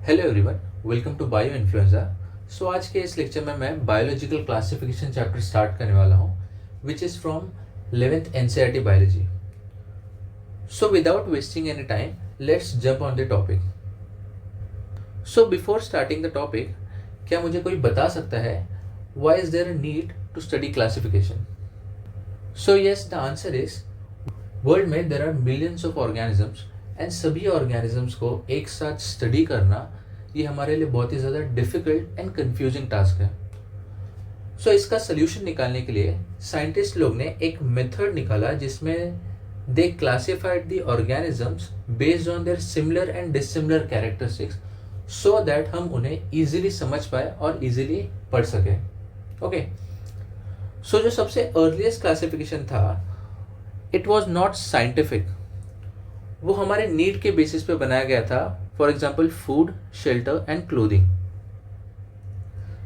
Hello everyone, welcome to bio influenza. So आज के इस लेक्चर में मैं बायोलॉजिकल क्लासिफिकेशन चैप्टर स्टार्ट करने वाला हूँ, which is from 11th NCERT biology. So without wasting any time, let's jump on the topic. So before starting the topic, क्या मुझे कोई बता सकता है why is there a need to study classification? So yes, the answer is world में there are millions of organisms and सभी organisms को एक साथ स्टडी करना ये हमारे लिए बहुत ही ज़्यादा डिफिकल्ट एंड कंफ्यूजिंग टास्क है। सो इसका सोल्यूशन निकालने के लिए साइंटिस्ट लोग ने एक मेथड निकाला जिसमें they classified the organisms based on their similar and dissimilar characteristics so that हम उन्हें ईजिली समझ पाए और ईजिली पढ़ सके। ओके, सो जो सबसे अर्लीस्ट क्लासिफिकेशन था, इट वॉज नॉट साइंटिफिक। वो हमारे नीड के बेसिस पे बनाया गया था, for example food, shelter and clothing.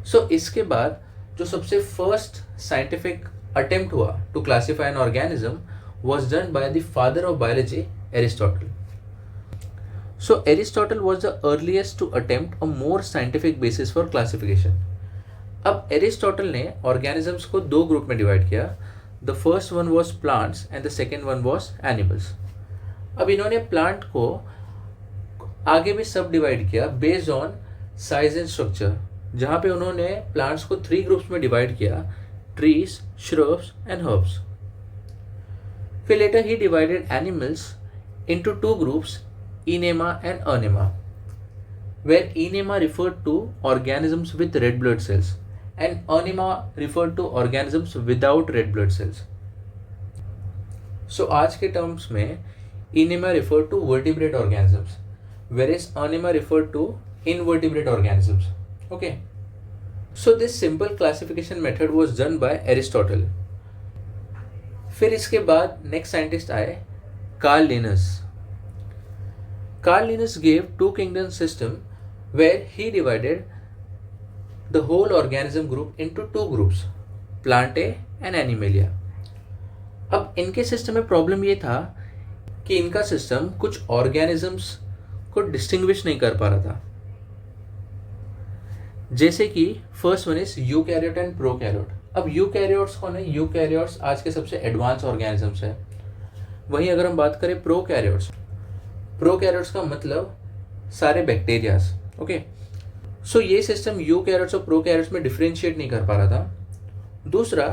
So इसके बाद जो सबसे फर्स्ट साइंटिफिक अटेम्प्ट हुआ to classify an organism was done by the father of biology, Aristotle. So Aristotle was the earliest to attempt a more scientific basis for classification. अब Aristotle ने organisms को दो group में divide किया। The first one was plants and the second one was animals. अब इन्होंने plant को आगे भी सब डिवाइड किया based on size and structure, जहाँ पे उन्होंने प्लांट्स को 3 ग्रुप्स में डिवाइड किया, ट्रीज, श्रब्स एंड हर्ब्स। फिर लेटर ही divided animals into 2 groups, enaima and anaima, where enema referred to organisms with red blood cells and anema referred to organisms without red blood cells. So आज के terms में enema referred to vertebrate organisms, whereas anema referred to invertebrate organisms. Okay, so this simple classification method was done by Aristotle. फिर इसके बाद next scientist आए, Carl Linnaeus. Carl Linnaeus gave two kingdom system where he divided the whole organism group into 2 groups, Plantae and Animalia. अब इनके system में problem ये था कि इनका सिस्टम कुछ ऑर्गेनिजम्स को डिस्टिंग्विश नहीं कर पा रहा था। जैसे कि first one is eukaryote and prokaryote. अब यूकैरियोट्स कौन है? यूकैरियोट्स आज के सबसे एडवांस ऑर्गेनिजम्स है। वहीं अगर हम बात करें प्रोकैरियोट्स, प्रोकैरियोट्स का मतलब सारे बैक्टीरियाज। ओके, सो ये सिस्टम यूकैरियोट्स और प्रोकैरियोट्स में डिफरेंशिएट नहीं कर पा रहा था। दूसरा,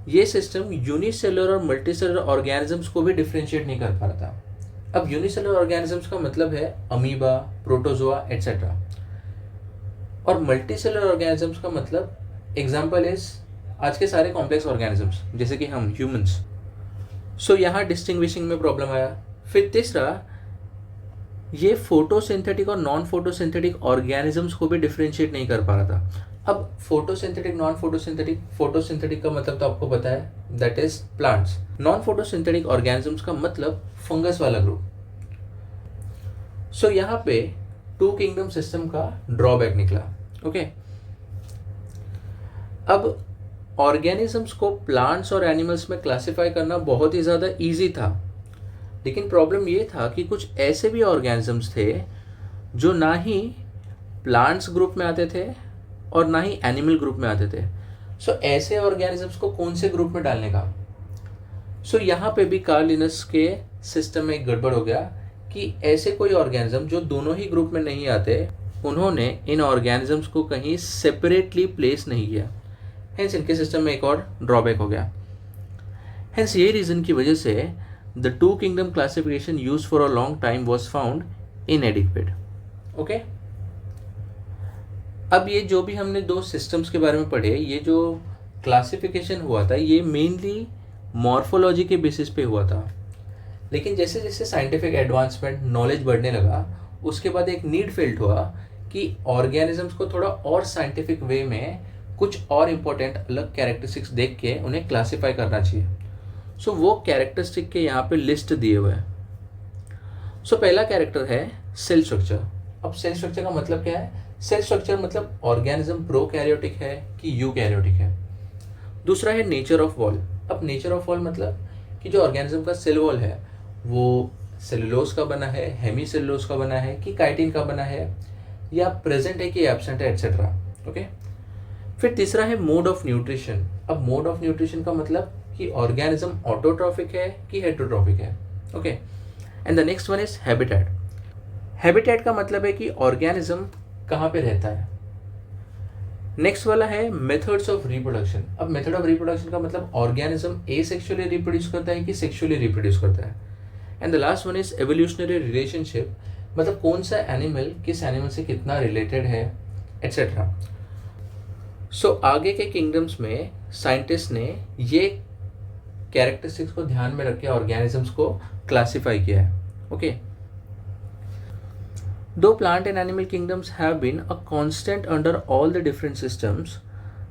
ये सिस्टम यूनिसेलुलर और मल्टीसेलुलर ऑर्गेनिजम्स को भी डिफरेंशिएट नहीं कर पा रहा था। अब यूनिसेलुलर ऑर्गेनिजम्स का मतलब है अमीबा, प्रोटोजोआ एटसेट्रा, और मल्टीसेलुलर ऑर्गेनिजम्स का मतलब एग्जाम्पल इज आज के सारे कॉम्प्लेक्स ऑर्गेनिजम्स जैसे कि हम ह्यूमंस। सो यहाँ डिस्टिंग्विशिंग में प्रॉब्लम आया। फिर तीसरा, ये फोटोसिंथेटिक और नॉन फोटोसिंथेटिक ऑर्गेनिजम्स को भी डिफरेंशिएट नहीं कर पा रहा था। अब फोटोसिंथेटिक, नॉन फोटोसिंथेटिक, फोटोसिंथेटिक का मतलब तो आपको पता है, that is plants. Non photosynthetic organisms का मतलब फंगस वाला ग्रुप। सो यहाँ पे 2 किंगडम सिस्टम का ड्रॉबैक निकला। ओके, अब ऑर्गेनिजम्स को प्लांट्स और एनिमल्स में क्लासिफाई करना बहुत ही ज़्यादा ईजी था, लेकिन प्रॉब्लम ये था कि कुछ ऐसे भी ऑर्गेनिजम्स थे जो ना ही प्लांट्स ग्रुप में आते थे और ना ही एनिमल ग्रुप में आते थे। सो ऐसे ऑर्गेनिजम्स को कौन से ग्रुप में डालने का? सो यहाँ पे भी कार्ल लिनस के सिस्टम में एक गड़बड़ हो गया कि ऐसे कोई ऑर्गेनिज्म जो दोनों ही ग्रुप में नहीं आते, उन्होंने इन ऑर्गेनिजम्स को कहीं सेपरेटली प्लेस नहीं किया। हेंस इनके सिस्टम में एक और ड्रॉबैक हो गया। हेंस ये रीज़न की वजह से the 2 kingdom classification used for a long time was found inadequate. Okay? अब ये जो भी हमने 2 सिस्टम्स के बारे में पढ़े, ये जो क्लासिफिकेशन हुआ था ये मेनली मॉर्फोलॉजी के बेसिस पे हुआ था। लेकिन जैसे जैसे साइंटिफिक एडवांसमेंट, नॉलेज बढ़ने लगा, उसके बाद एक नीड फेल्ट हुआ कि ऑर्गेनिजम्स को थोड़ा और साइंटिफिक वे में कुछ और इम्पोर्टेंट अलग कैरेक्टरिस्टिक्स देख के उन्हें क्लासीफाई करना चाहिए। सो वो कैरेक्टरिस्टिक के यहाँ पे लिस्ट दिए हुए हैं। सो पहला कैरेक्टर है सेल स्ट्रक्चर। अब सेल स्ट्रक्चर का मतलब क्या है? सेल स्ट्रक्चर मतलब ऑर्गेनिज्म प्रोकैरियोटिक है कि यूकैरियोटिक है। दूसरा है नेचर ऑफ वॉल। अब नेचर ऑफ वॉल मतलब कि जो ऑर्गेनिज्म का सेल वॉल है वो सेलुलोज का बना है, हेमी सेलुलोज का बना है, कि काइटिन का बना है, या प्रेजेंट है कि एब्सेंट है, एटसेट्रा। ओके। फिर तीसरा है मोड ऑफ न्यूट्रिशन। अब मोड ऑफ न्यूट्रिशन का मतलब कि ऑर्गेनिज्म ऑटोट्रॉफिक है कि हेटेरोट्रॉफिक है। Okay. And the next one is habitat. Habitat का मतलब है कि ऑर्गेनिज्म कहाँ पे रहता है। नेक्स्ट वाला है मेथड्स ऑफ रिप्रोडक्शन। अब मेथड ऑफ रिप्रोडक्शन का मतलब ऑर्गेनिज्म एसेक्सुअली रिप्रोड्यूस करता है कि सेक्सुअली रिप्रोड्यूस करता है। And the last one is evolutionary relationship, मतलब कौन सा एनिमल किस एनिमल से कितना रिलेटेड है, एट्सेट्रा। सो आगे के किंगडम्स में साइंटिस्ट ने ये कैरेक्टरिस्टिक्स को ध्यान में रख के ऑर्गेनिजम्स को क्लासिफाई किया है। Okay. Though plant and animal kingdoms have been a constant under all the different systems,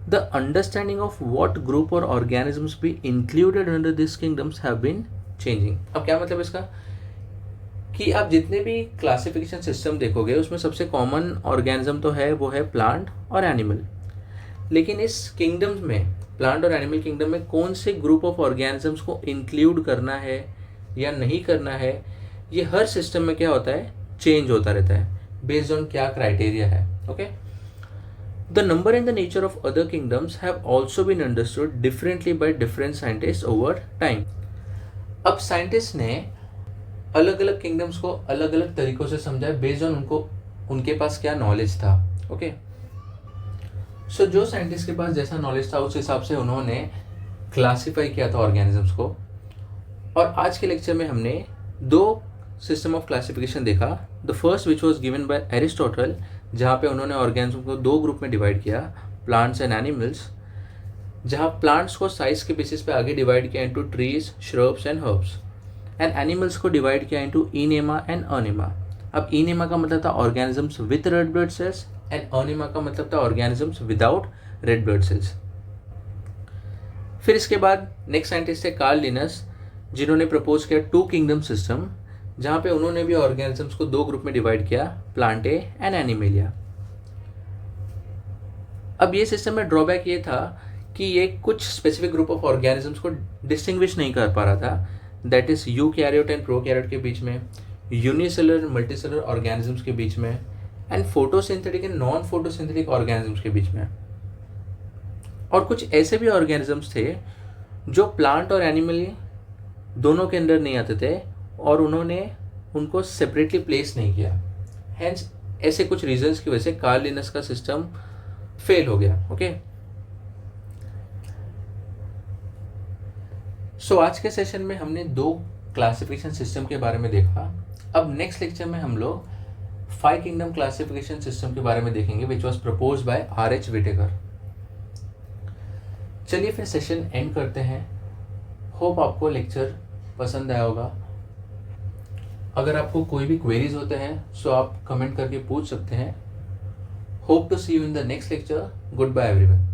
the understanding of what group or organisms be included under these kingdoms have been changing. अब क्या मतलब इसका कि आप जितने भी क्लासिफिकेशन सिस्टम देखोगे उसमें सबसे कॉमन ऑर्गेनिज्म तो है, वो है प्लांट और एनिमल। लेकिन इस किंगडम्स में, प्लांट और एनिमल किंगडम में कौन से ग्रुप ऑफ ऑर्गेनिजम्स को इंक्लूड करना है या नहीं करना है, ये हर सिस्टम में क्या होता है, चेंज होता रहता है बेस्ड ऑन क्या क्राइटेरिया है। Okay. The number and the nature of other kingdoms have also been understood differently by different scientist over time. अब साइंटिस्ट ने अलग अलग किंगडम्स को अलग अलग तरीकों से समझा बेस्ड ऑन उनके पास क्या नॉलेज था। ओके। सो जो साइंटिस्ट के पास जैसा नॉलेज था उस हिसाब से उन्होंने क्लासिफाई किया था ऑर्गेनिजम्स को। और आज के लेक्चर में हमने दो सिस्टम ऑफ क्लासिफिकेशन देखा। The first which was given by Aristotle, जहाँ पे उन्होंने ऑर्गेनिज्म को दो ग्रुप में डिवाइड किया, प्लांट्स एंड एनिमल्स, जहाँ प्लांट्स को साइज के बेसिस पे आगे डिवाइड किया into trees, shrubs and herbs, and animals को डिवाइड किया इनटू इनेमा एंड अनेमा। अब इनेमा का मतलब था organisms with red blood cells and anaima का मतलब था organisms without red blood cells. फिर इसके बाद नेक्स्ट साइंटिस्ट है कार्ल लिनस, जिन्होंने प्रपोज किया टू किंगडम सिस्टम, जहाँ पे उन्होंने भी ऑर्गेनिजम्स को दो ग्रुप में डिवाइड किया, प्लांटे एंड एनिमेलिया। अब ये सिस्टम में ड्रॉबैक ये था कि ये कुछ स्पेसिफिक ग्रुप ऑफ ऑर्गेनिजम्स को डिस्टिंग्विश नहीं कर पा रहा था, that is eukaryote and prokaryote के बीच में, यूनिसेलुलर मल्टीसेलुलर ऑर्गेनिजम्स के बीच में, and photosynthetic and non photosynthetic organisms के बीच में। और कुछ ऐसे भी ऑर्गेनिजम्स थे जो प्लांट और एनिमल दोनों के अंदर नहीं आते थे और उन्होंने उनको सेपरेटली प्लेस नहीं किया। हेंस ऐसे कुछ रीजंस की वजह से कार्ल लिनस का सिस्टम फेल हो गया। ओके। सो आज के सेशन में हमने दो क्लासिफिकेशन सिस्टम के बारे में देखा। अब नेक्स्ट लेक्चर में हम लोग 5 किंगडम क्लासिफिकेशन सिस्टम के बारे में देखेंगे which was propose by R.H. Whittaker. चलिए फिर सेशन एंड करते हैं। होप आपको लेक्चर पसंद आया होगा। अगर आपको कोई भी क्वेरीज होते हैं सो आप कमेंट करके पूछ सकते हैं। Hope to see you in the next lecture. Good bye everyone.